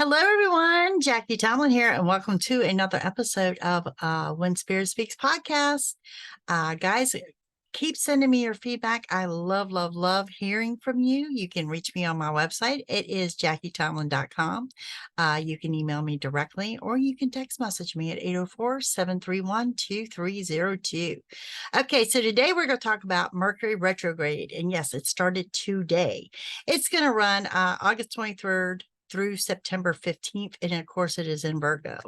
Hello, everyone. Jackie Tomlin here, and welcome to another episode of When Spirit Speaks podcast. Guys, keep sending me your feedback. I love hearing from you. You can reach me on my website. It is JackieTomlin.com. You can email me directly, or you can text message me at 804-731-2302. Okay, so today we're going to talk about Mercury Retrograde. And yes, it started today. It's going to run August 23rd through September 15th. And of course, it is in Virgo.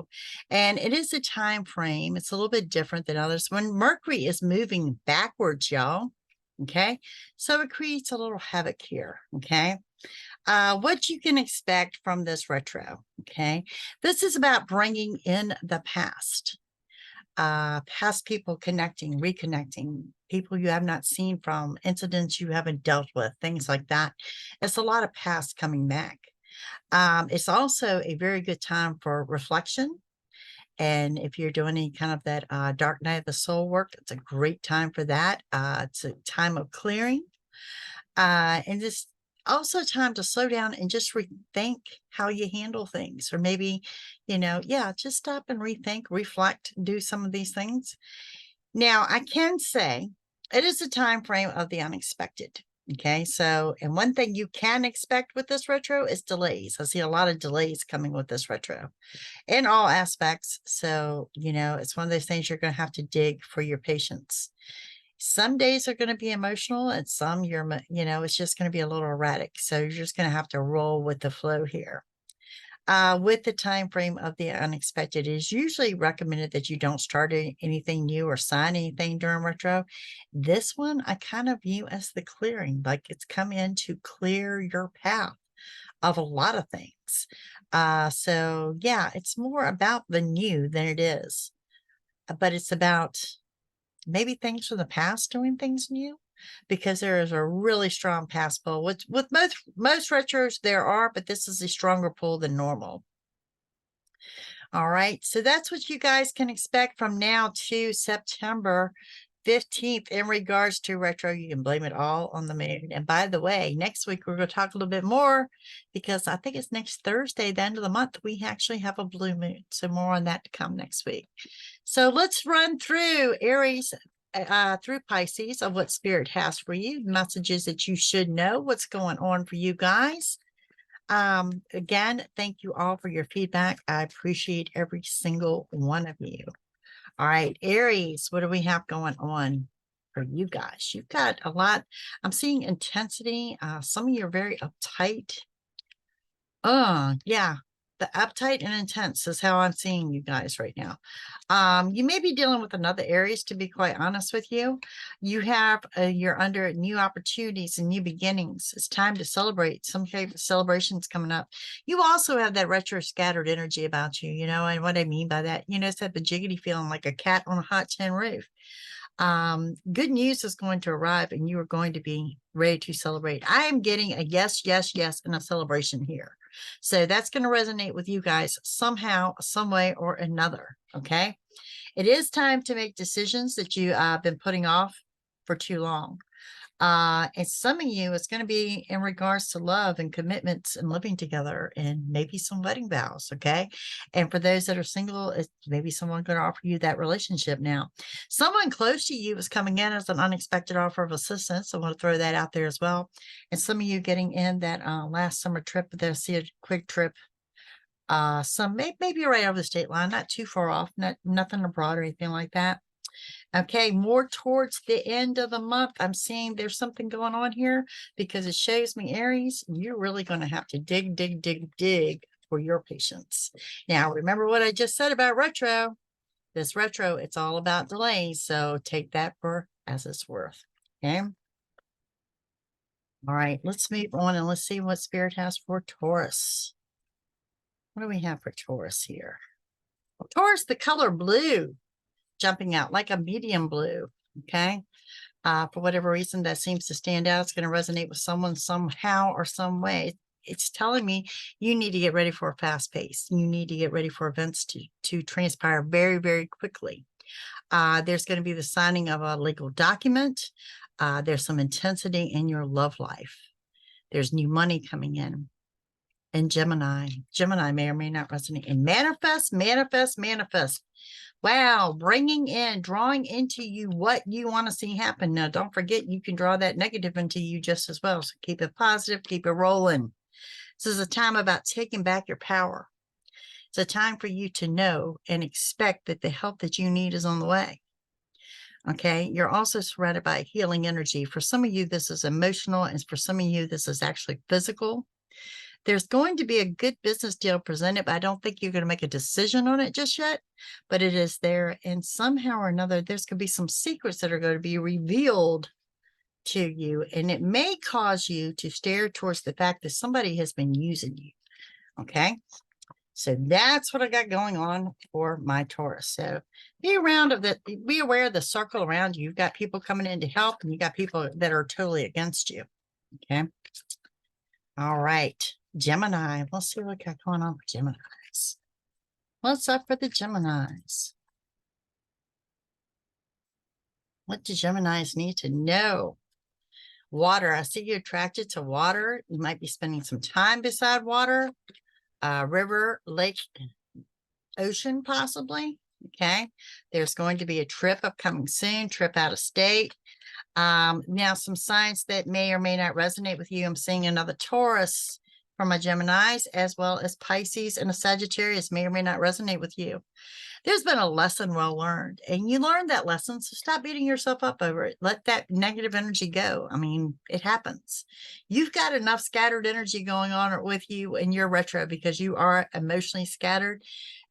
And it is a time frame. It's a little bit different than others. When Mercury is moving backwards, y'all, okay? So it creates a little havoc here, okay? What you can expect from this retro, okay? This is about bringing in the past. Past people connecting, reconnecting, people you have not seen from, incidents you haven't dealt with, things like that. It's a lot of past coming back. It's also a very good time for reflection. And if you're doing any kind of that dark night of the soul work, it's a great time for that. It's a time of clearing. And it's also time to slow down and just rethink how you handle things. Or maybe, just stop and rethink, reflect, do some of these things. Now, I can say it is a time frame of the unexpected. Okay, so, and one thing you can expect with this retro is delays. I see a lot of delays coming with this retro in all aspects. So, it's one of those things you're going to have to dig for your patience. Some days are going to be emotional, and some it's just going to be a little erratic. So you're just going to have to roll with the flow here. With the time frame of the unexpected, it is usually recommended that you don't start anything new or sign anything during retro. This one I kind of view as the clearing, like it's come in to clear your path of a lot of things. So yeah, it's more about the new than it is, but it's about maybe things from the past doing things new, because there is a really strong past pull. With most retros there are, but this is a stronger pull than normal. All right, so that's what you guys can expect from now to September 15th in regards to retro. You can blame it all on the moon. And by the way, next week we're going to talk a little bit more, because I think it's next Thursday, the end of the month, we actually have a blue moon. So more on that to come next week. So let's run through Aries through Pisces of what Spirit has for you, messages that you should know, what's going on for you guys. Again, thank you all for your feedback. I appreciate every single one of you. All right, Aries, what do we have going on for you guys? You've got a lot. I'm seeing intensity. Some of you are very uptight. Yeah, the uptight and intense is how I'm seeing you guys right now. You may be dealing with another Aries, to be quite honest with you. You're under new opportunities and new beginnings. It's time to celebrate. Some type of celebrations coming up. You also have that retro scattered energy about you, and what I mean by that, it's that jiggity feeling like a cat on a hot tin roof. Good news is going to arrive, and you are going to be ready to celebrate. I am getting a yes, and a celebration here. So that's going to resonate with you guys somehow, some way or another. Okay. It is time to make decisions that you have been putting off for too long. And some of you, it's going to be in regards to love and commitments and living together, and maybe some wedding vows. Okay. And for those that are single, it's maybe someone going to offer you that relationship now. Someone close to you is coming in as an unexpected offer of assistance. I want to throw that out there as well. And some of you getting in that last summer trip, they'll see a quick trip. Some maybe right over the state line, not too far off, nothing abroad or anything like that. Okay, more towards the end of the month, I'm seeing there's something going on here, because it shows me, Aries, you're really going to have to dig for your patience. Now, remember what I just said about retro. This retro, it's all about delays, so take that for as it's worth. Okay. All right, let's move on and let's see what Spirit has for Taurus. What do we have for Taurus here? Well, Taurus, the color blue, jumping out like a medium blue. Okay. For whatever reason that seems to stand out, it's going to resonate with someone somehow or some way. It's telling me you need to get ready for a fast pace. You need to get ready for events to transpire very, very quickly. There's going to be the signing of a legal document. There's some intensity in your love life. There's new money coming in. and Gemini. Gemini may or may not resonate. And manifest, manifest, manifest. Wow, bringing in, drawing into you what you want to see happen. Now, don't forget, you can draw that negative into you just as well. So keep it positive, keep it rolling. This is a time about taking back your power. It's a time for you to know and expect that the help that you need is on the way. Okay, you're also surrounded by healing energy. For some of you, this is emotional, and for some of you, this is actually physical. There's going to be a good business deal presented, but I don't think you're going to make a decision on it just yet, but it is there. And somehow or another, there's going to be some secrets that are going to be revealed to you, and it may cause you to stare towards the fact that somebody has been using you. Okay. So that's what I got going on for my Taurus. So be aware of the circle around you. You've got people coming in to help, and you got people that are totally against you. Okay. All right. Gemini. Let's see what got going on for Geminis. What's up for the Geminis? What do Geminis need to know? Water. I see you attracted to water. You might be spending some time beside water. River, lake, ocean, possibly. Okay. There's going to be a trip upcoming soon, trip out of state. Now, some signs that may or may not resonate with you. I'm seeing another Taurus from my Geminis, as well as Pisces and a Sagittarius may or may not resonate with you. There's been a lesson well learned, and you learned that lesson, so stop beating yourself up over it. Let that negative energy go. I mean, it happens. You've got enough scattered energy going on with you in your retro because you are emotionally scattered.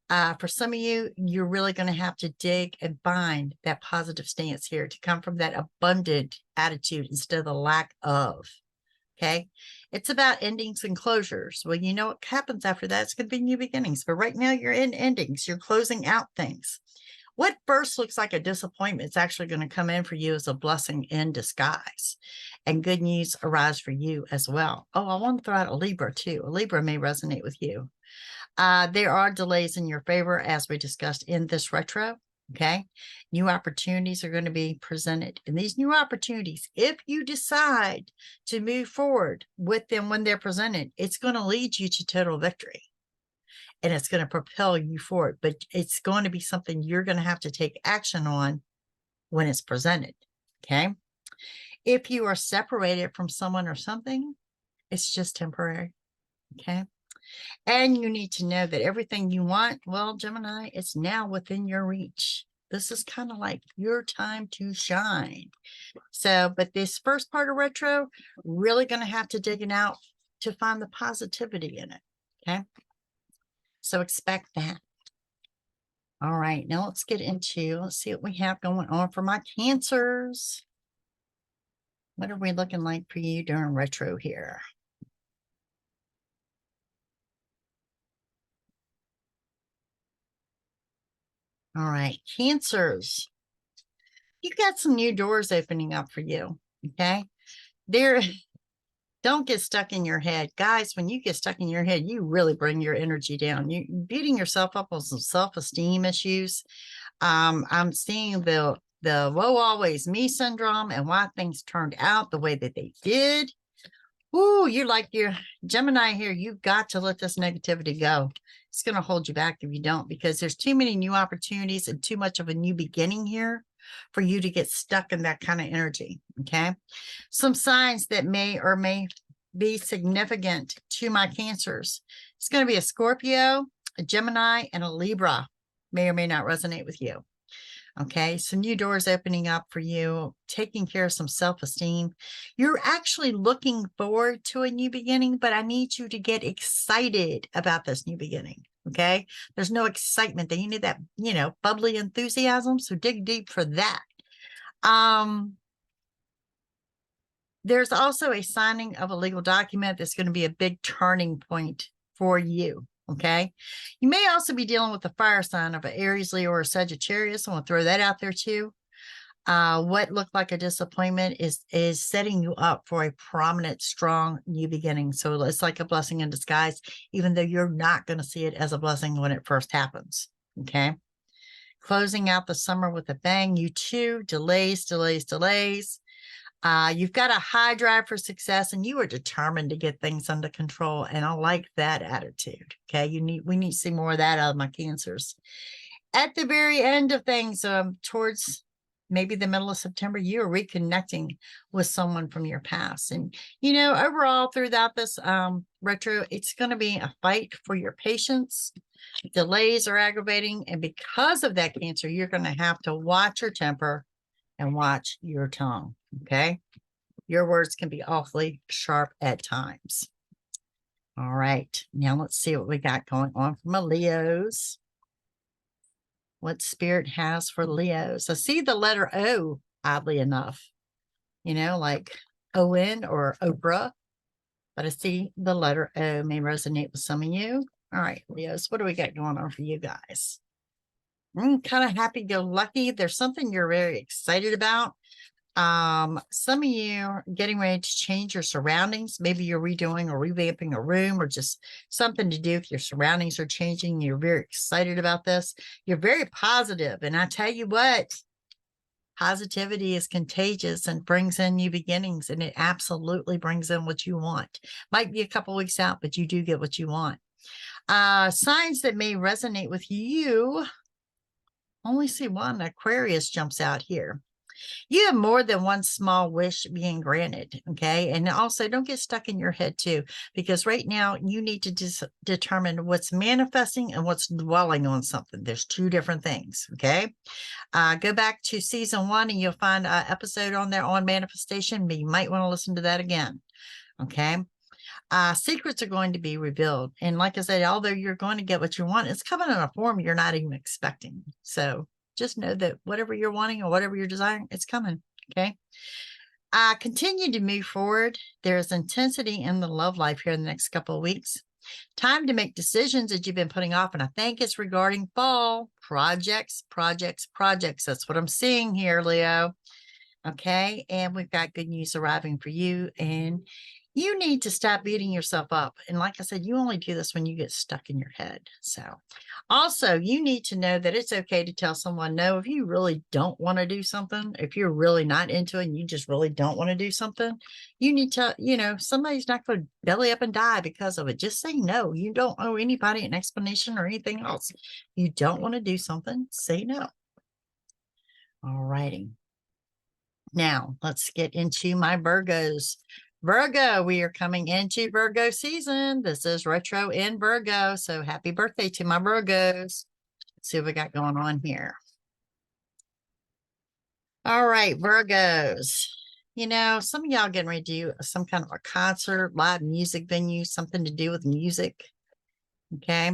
For some of you, you're really going to have to dig and find that positive stance here to come from that abundant attitude instead of the lack of. Okay. It's about endings and closures. Well, you know what happens after that? It's going to be new beginnings. But right now you're in endings. You're closing out things. What first looks like a disappointment is actually going to come in for you as a blessing in disguise. And good news arise for you as well. Oh, I want to throw out a Libra too. A Libra may resonate with you. There are delays in your favor, as we discussed in this retro. Okay. New opportunities are going to be presented. And these new opportunities, if you decide to move forward with them when they're presented, it's going to lead you to total victory. And it's going to propel you forward. But it's going to be something you're going to have to take action on when it's presented. Okay. If you are separated from someone or something, it's just temporary. Okay. And you need to know that everything you want, well, Gemini, it's now within your reach. This is kind of like your time to shine. So, but this first part of retro, really going to have to dig it out to find the positivity in it. Okay. So expect that. All right. Now let's see what we have going on for my Cancers. What are we looking like for you during retro here? All right, Cancers. You've got some new doors opening up for you. Okay. Don't get stuck in your head. Guys, when you get stuck in your head, you really bring your energy down. You beating yourself up on some self-esteem issues. I'm seeing the woe always me syndrome and why things turned out the way that they did. Ooh, you're like your Gemini here. You've got to let this negativity go. It's going to hold you back if you don't, because there's too many new opportunities and too much of a new beginning here for you to get stuck in that kind of energy. Okay. Some signs that may or may be significant to my Cancers. It's going to be a Scorpio, a Gemini, and a Libra. May or may not resonate with you. Okay, some new doors opening up for you, taking care of some self-esteem. You're actually looking forward to a new beginning, but I need you to get excited about this new beginning. Okay, there's no excitement there. You need that, bubbly enthusiasm. So dig deep for that. There's also a signing of a legal document that's going to be a big turning point for you. Okay. You may also be dealing with the fire sign of an Aries, Leo, or a Sagittarius. I want to throw that out there too. What looked like a disappointment is setting you up for a prominent, strong new beginning. So it's like a blessing in disguise, even though you're not going to see it as a blessing when it first happens. Okay. Closing out the summer with a bang. You too, delays. You've got a high drive for success and you are determined to get things under control. And I like that attitude. Okay. We need to see more of that out of my Cancers. At the very end of things, towards maybe the middle of September, you are reconnecting with someone from your past. And, overall throughout this retro, it's going to be a fight for your patience. Delays are aggravating. And because of that, Cancer, you're going to have to watch your temper and watch your tongue. Okay. Your words can be awfully sharp at times. All right. Now let's see what we got going on for my Leos. What Spirit has for Leos. I see the letter O, oddly enough, like Owen or Oprah, but I see the letter O may resonate with some of you. All right, Leos, what do we got going on for you guys? Kind of happy-go-lucky. There's something you're very excited about. Some of you are getting ready to change your surroundings. Maybe you're redoing or revamping a room, or just something to do with your surroundings are changing. You're very excited about this. You're very positive. And I tell you what, positivity is contagious and brings in new beginnings, and it absolutely brings in what you want. Might be a couple weeks out, but you do get what you want. Signs that may resonate with you. Only see one. Aquarius jumps out here. You have more than one small wish being granted. Okay. And also don't get stuck in your head too, because right now you need to determine what's manifesting and what's dwelling on something. There's two different things. Okay. Go back to season 1 and you'll find an episode on there on manifestation, but you might want to listen to that again. Okay. Secrets are going to be revealed. And like I said, although you're going to get what you want, it's coming in a form you're not even expecting. So just know that whatever you're wanting or whatever you're desiring, it's coming. Okay. Continue to move forward. There's intensity in the love life here in the next couple of weeks. Time to make decisions that you've been putting off. And I think it's regarding fall projects. That's what I'm seeing here, Leo. Okay. And we've got good news arriving for you. And you need to stop beating yourself up. And like I said, you only do this when you get stuck in your head. So also you need to know that it's okay to tell someone no if you really don't want to do something. If you're really not into it and you just really don't want to do something, you need to, somebody's not going to belly up and die because of it. Just say no. You don't owe anybody an explanation or anything else. You don't want to do something, say no. All righty. Now let's get into my Virgos. Virgo, we are coming into Virgo season. This is retro in Virgo. So happy birthday to my Virgos. Let's see what we got going on here. All right, Virgos. Some of y'all getting ready to do some kind of a concert, live music venue, something to do with music. Okay.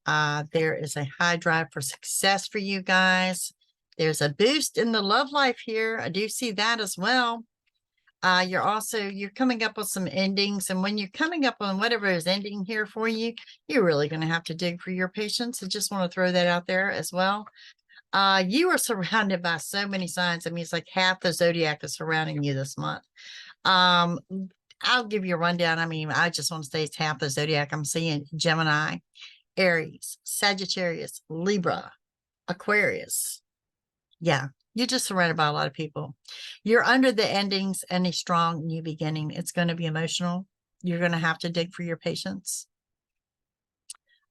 There is a high drive for success for you guys. There's a boost in the love life here. I do see that as well. You're coming up with some endings. And when you're coming up on whatever is ending here for you, you're really going to have to dig for your patience. I just want to throw that out there as well. You are surrounded by so many signs. I mean, it's like half the zodiac is surrounding you this month. I'll give you a rundown. I mean, I just want to say it's half the zodiac. I'm seeing Gemini, Aries, Sagittarius, Libra, Aquarius. Yeah. You're just surrounded by a lot of people. You're under the endings and a strong new beginning. It's going to be emotional. You're going to have to dig for your patience.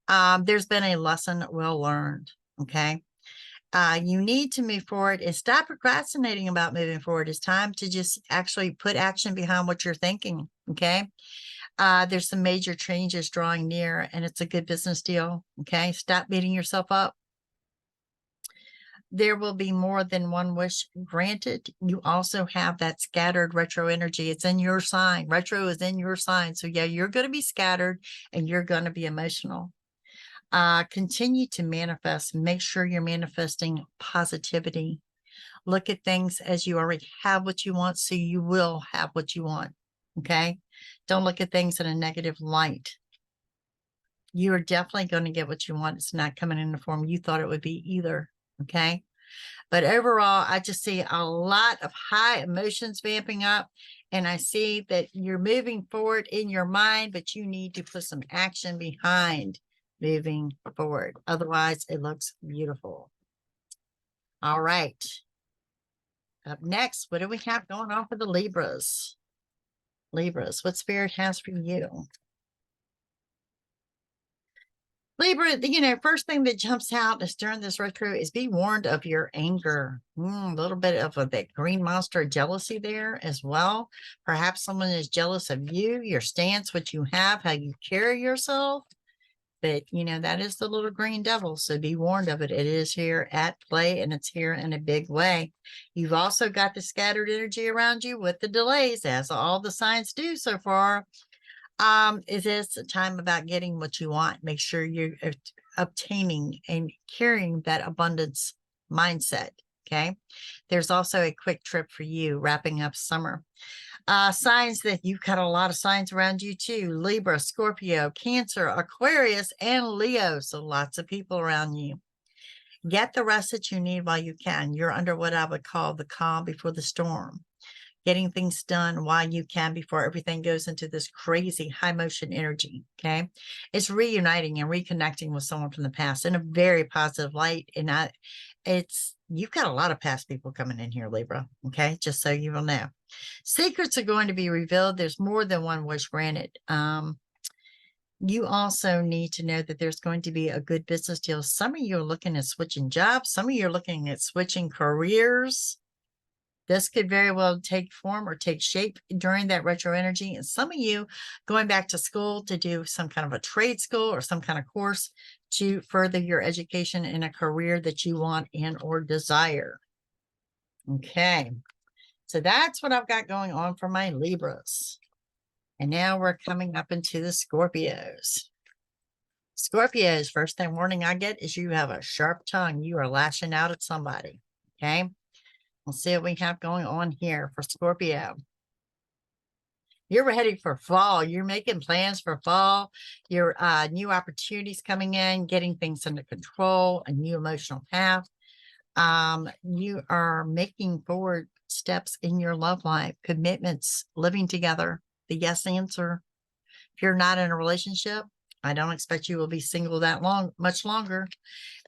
There's been a lesson well learned. Okay. You need to move forward and stop procrastinating about moving forward. It's time to just actually put action behind what you're thinking. Okay. There's some major changes drawing near and it's a good business deal. Okay. Stop beating yourself up. There will be more than one wish granted. You also have that scattered retro energy. It's in your sign. Retro is in your sign. So yeah, you're going to be scattered and you're going to be emotional. Continue to manifest. Make sure you're manifesting positivity. Look at things as you already have what you want, so you will have what you want. Okay. Don't look at things in a negative light. You are definitely going to get what you want. It's not coming in the form you thought it would be either. Okay. But overall, I just see a lot of high emotions vamping up. And I see that you're moving forward in your mind, but you need to put some action behind moving forward. Otherwise, it looks beautiful. All right. Up next, what do we have going on for the Libras? Libras, what Spirit has for you? Libra, first thing that jumps out is during this retro is be warned of your anger. A little bit of that green monster jealousy there as well. Perhaps someone is jealous of you, your stance, what you have, how you carry yourself. But, that is the little green devil. So be warned of it. It is here at play, and it's here in a big way. You've also got the scattered energy around you with the delays, as all the signs do so far. It is a time about getting what you want. Make sure you're obtaining and carrying that abundance mindset. Okay. There's also a quick trip for you wrapping up summer. Signs that you've got a lot of signs around you too. Libra, Scorpio, Cancer, Aquarius, and Leo. So lots of people around you. Get the rest that you need while you can. You're under what I would call the calm before the storm. Getting things done while you can before everything goes into this crazy high motion energy. Okay. It's reuniting and reconnecting with someone from the past in a very positive light. And you've got a lot of past people coming in here, Libra. Okay. Just so you will know. Secrets are going to be revealed. There's more than one wish granted. You also need to know that there's going to be a good business deal. Some of you are looking at switching jobs. Some of you are looking at switching careers. This could very well take form or take shape during that retro energy. And some of you going back to school to do some kind of a trade school or some kind of course to further your education in a career that you want and or desire. Okay. So that's what I've got going on for my Libras. And now we're coming up into the Scorpios. Scorpios, first thing warning I get is you have a sharp tongue. You are lashing out at somebody. Okay. We'll see what we have going on here for Scorpio. You're ready for fall. You're making plans for fall. Your new opportunities coming in, getting things under control, a new emotional path. You are making forward steps in your love life, commitments, living together, the yes answer. If you're not in a relationship, I don't expect you will be single that much longer.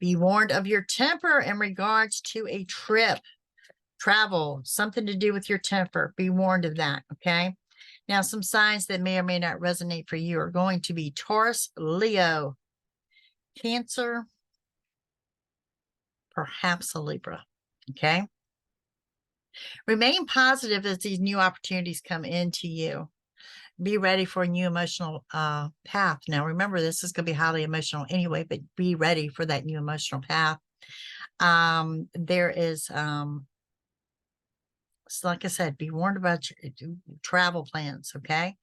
Be warned of your temper in regards to a trip. Travel, something to do with your temper. Be warned of that, okay? Now, some signs that may or may not resonate for you are going to be Taurus, Leo, Cancer, perhaps a Libra, okay? Remain positive as these new opportunities come into you. Be ready for a new emotional path. Now, remember, this is going to be highly emotional anyway, but be ready for that new emotional path. There is... So like I said, be warned about your travel plans, okay?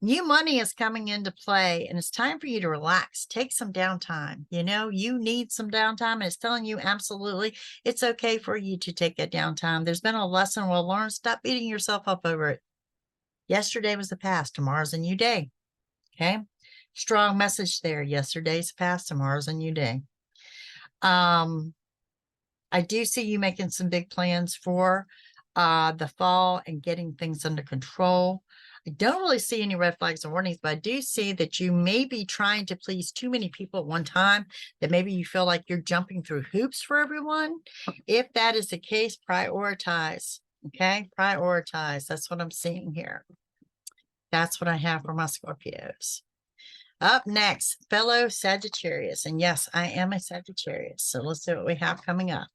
New money is coming into play, and it's time for you to relax. Take some downtime. You need some downtime, and it's telling you absolutely it's okay for you to take that downtime. There's been a lesson well learned. Stop beating yourself up over it. Yesterday was the past. Tomorrow's a new day, okay? Strong message there. Yesterday's past. Tomorrow's a new day. I do see you making some big plans for the fall and getting things under control. I don't really see any red flags or warnings, but I do see that you may be trying to please too many people at one time, that maybe you feel like you're jumping through hoops for everyone. If that is the case, prioritize, okay? Prioritize. That's what I'm seeing here. That's what I have for my Scorpios. Up next, fellow Sagittarius. And yes, I am a Sagittarius. So let's see what we have coming up.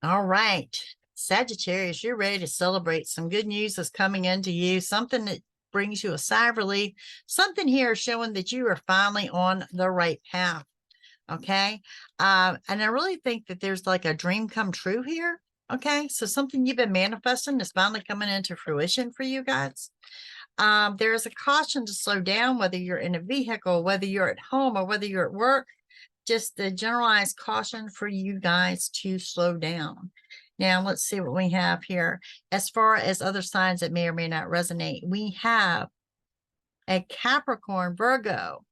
All right, Sagittarius, you're ready to celebrate. Some good news is coming into you, something that brings you a sigh of relief, something here showing that you are finally on the right path, okay? And I really think that there's like a dream come true here, okay? So something you've been manifesting is finally coming into fruition for you guys. There is a caution to slow down, whether you're in a vehicle, whether you're at home, or whether you're at work. Just the generalized caution for you guys to slow down. Now, let's see what we have here. As far as other signs that may or may not resonate, we have a Capricorn, Virgo,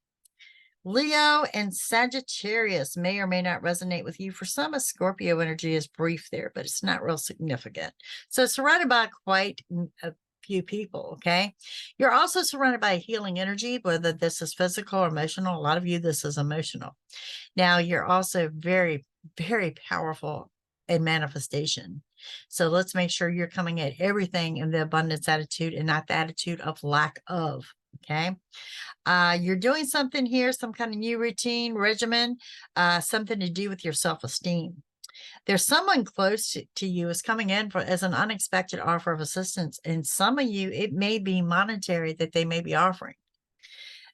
Leo, and Sagittarius may or may not resonate with you. For some, a Scorpio energy is brief there, but it's not real significant. So it's surrounded by quite a few people. Okay. You're also surrounded by a healing energy, whether this is physical or emotional. A lot of you, this is emotional. Now, you're also very, very powerful in manifestation. So let's make sure you're coming at everything in the abundance attitude and not the attitude of lack of. Okay. You're doing something here, some kind of new routine, regimen, something to do with your self-esteem. There's someone close to you is coming in as an unexpected offer of assistance. And some of you, it may be monetary that they may be offering.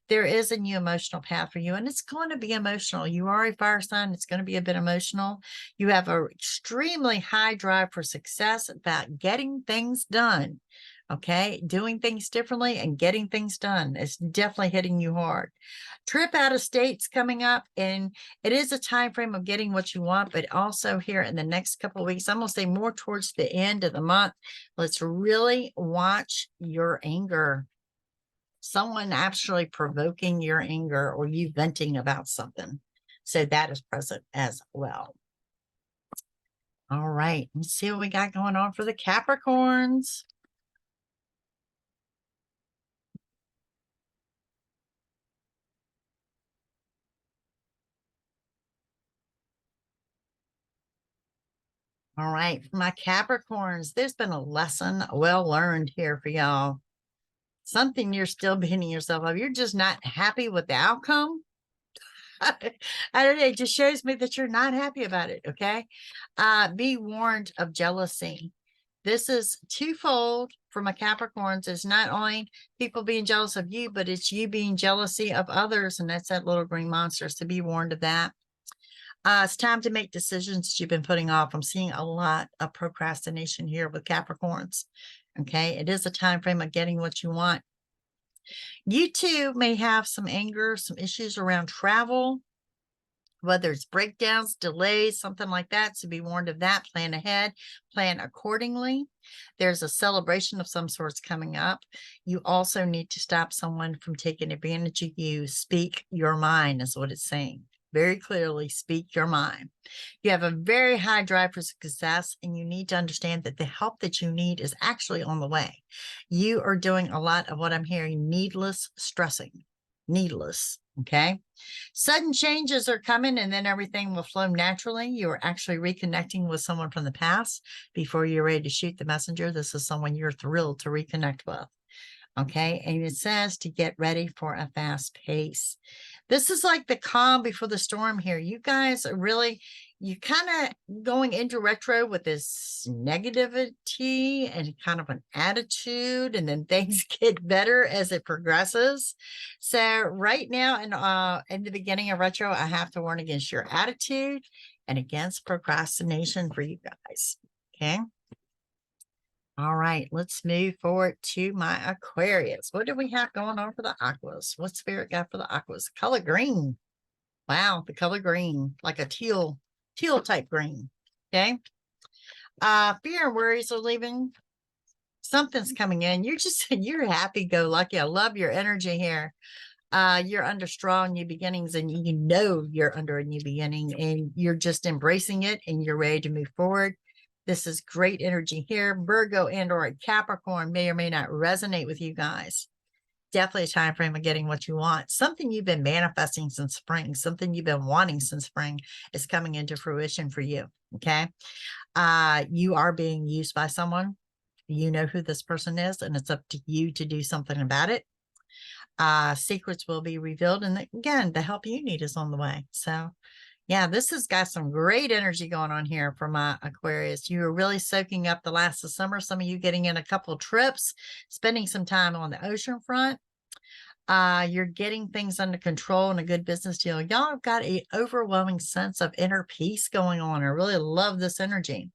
There is a new emotional path for you, and it's going to be emotional. You are a fire sign. It's going to be a bit emotional. You have an extremely high drive for success about getting things done. Okay. Doing things differently and getting things done. It's definitely hitting you hard. Trip out of state's coming up, and it is a time frame of getting what you want, but also here in the next couple of weeks, I'm going to say more towards the end of the month. Let's really watch your anger. Someone actually provoking your anger or you venting about something. So that is present as well. All right. Let's see what we got going on for the Capricorns. All right. For my Capricorns, there's been a lesson well learned here for y'all. Something you're still beating yourself up. You're just not happy with the outcome. I don't know. It just shows me that you're not happy about it. Okay. Be warned of jealousy. This is twofold for my Capricorns. It's not only people being jealous of you, but it's you being jealousy of others. And that's that little green monster. So be warned of that. It's time to make decisions that you've been putting off. I'm seeing a lot of procrastination here with Capricorns. Okay. It is a time frame of getting what you want. You too may have some anger, some issues around travel, whether it's breakdowns, delays, something like that. So be warned of that. Plan ahead, plan accordingly. There's a celebration of some sorts coming up. You also need to stop someone from taking advantage of you. Speak your mind is what it's saying. Very clearly, speak your mind. You have a very high drive for success, and you need to understand that the help that you need is actually on the way. You are doing a lot of what I'm hearing, needless stressing, needless. Okay. Sudden changes are coming, and then everything will flow naturally. You are actually reconnecting with someone from the past before you're ready to shoot the messenger. This is someone you're thrilled to reconnect with. Okay. And it says to get ready for a fast pace. This is like the calm before the storm here. You guys are really, you kind of going into retro with this negativity and kind of an attitude, and then things get better as it progresses. So right now in the beginning of retro, I have to warn against your attitude and against procrastination for you guys. Okay. All right, let's move forward to my Aquarius. What do we have going on for the Aquas? What spirit got for the Aquas? Color green. Wow, the color green, like a teal type green. Okay. Fear and worries are leaving. Something's coming in. You're happy go lucky. I love your energy here. You're under strong new beginnings, and you know you're under a new beginning, and you're just embracing it, and you're ready to move forward. This is great energy here. Virgo and or Capricorn may or may not resonate with you guys. Definitely a time frame of getting what you want. Something you've been manifesting since spring, something you've been wanting since spring is coming into fruition for you. Okay. You are being used by someone. You know who this person is, and it's up to you to do something about it. Secrets will be revealed. And again, the help you need is on the way. So yeah, this has got some great energy going on here for my Aquarius. You are really soaking up the last of summer. Some of you getting in a couple of trips, spending some time on the ocean front. You're getting things under control and a good business deal. Y'all have got an overwhelming sense of inner peace going on. I really love this energy.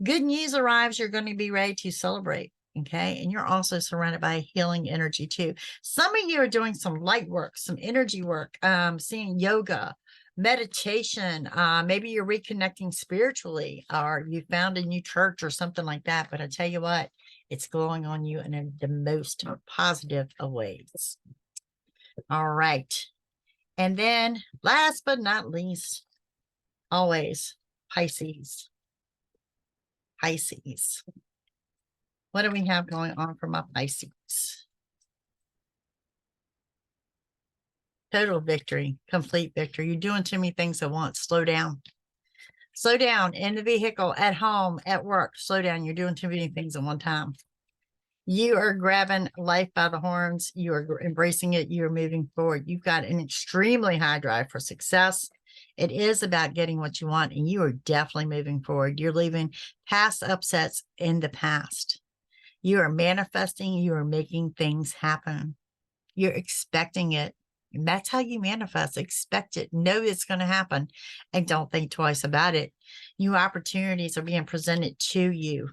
Good news arrives. You're going to be ready to celebrate. Okay. And you're also surrounded by healing energy too. Some of you are doing some light work, some energy work, seeing yoga, meditation. Maybe you're reconnecting spiritually, or you found a new church or something like that. But I tell you what, it's glowing on you in the most positive of ways. All right. And then last but not least, always Pisces. Pisces. What do we have going on for my Pisces? Total victory, complete victory. You're doing too many things at once. Slow down. Slow down in the vehicle, at home, at work. Slow down. You're doing too many things at one time. You are grabbing life by the horns. You are embracing it. You are moving forward. You've got an extremely high drive for success. It is about getting what you want, and you are definitely moving forward. You're leaving past upsets in the past. You are manifesting. You are making things happen. You're expecting it. And that's how you manifest. Expect it. Know it's going to happen. And don't think twice about it. New opportunities are being presented to you.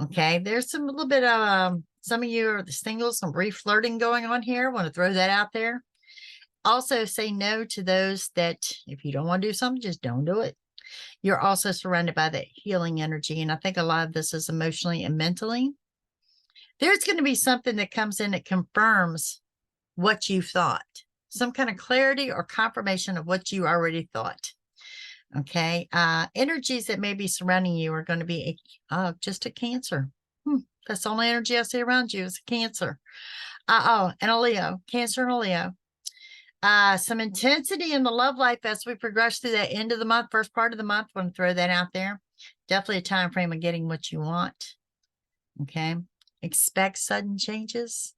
Okay. There's a little bit of some of you are the singles, some brief flirting going on here. Want to throw that out there. Also, say no to those that if you don't want to do something, just don't do it. You're also surrounded by the healing energy. And I think a lot of this is emotionally and mentally. There's going to be something that comes in that confirms what you thought, some kind of clarity or confirmation of what you already thought. Okay. Energies that may be surrounding you are going to be just a Cancer. That's the only energy I see around you is a Cancer. And a Leo, Cancer and a Leo. Some intensity in the love life as we progress through that end of the month, first part of the month. Want to throw that out there. Definitely a time frame of getting what you want. Okay. Expect sudden changes,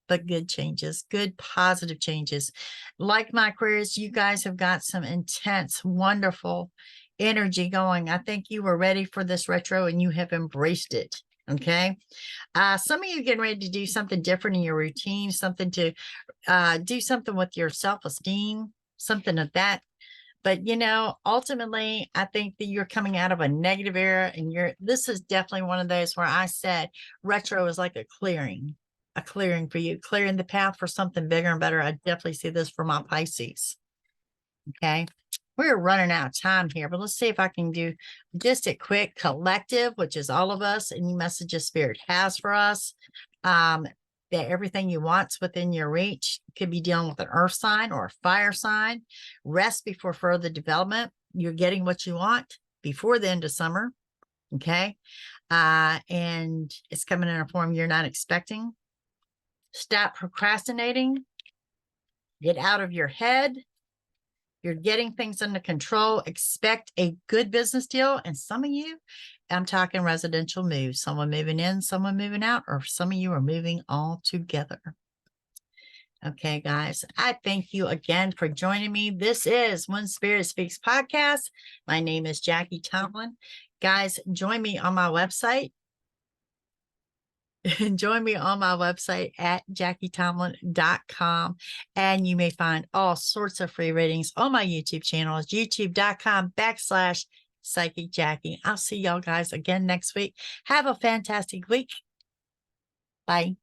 but good changes, good positive changes. Like my Aquarius, you guys have got some intense, wonderful energy going. I think you were ready for this retro and you have embraced it. Okay. Some of you getting ready to do something different in your routine, something to do something with your self-esteem, something of that. But, you know, ultimately, I think that you're coming out of a negative era and this is definitely one of those where I said retro is like a clearing for you, clearing the path for something bigger and better. I definitely see this for my Pisces. Okay. We're running out of time here, but let's see if I can do just a quick collective, which is all of us, any messages Spirit has for us. That everything you want's within your reach. Could be dealing with an earth sign or a fire sign. Rest before further development. You're getting what you want before the end of summer. Okay. And it's coming in a form you're not expecting. Stop procrastinating. Get out of your head. You're getting things under control. Expect a good business deal. And some of you, I'm talking residential moves, someone moving in, someone moving out, or some of you are moving all together. Okay, guys, I thank you again for joining me. This is When Spirit Speaks podcast. My name is Jackie Tomlin. Guys, join me on my website. Join me on my website at JackieTomlin.com. And you may find all sorts of free readings on my YouTube channel. It's youtube.com/Psychic Jackie. I'll see y'all guys again next week. Have a fantastic week. Bye.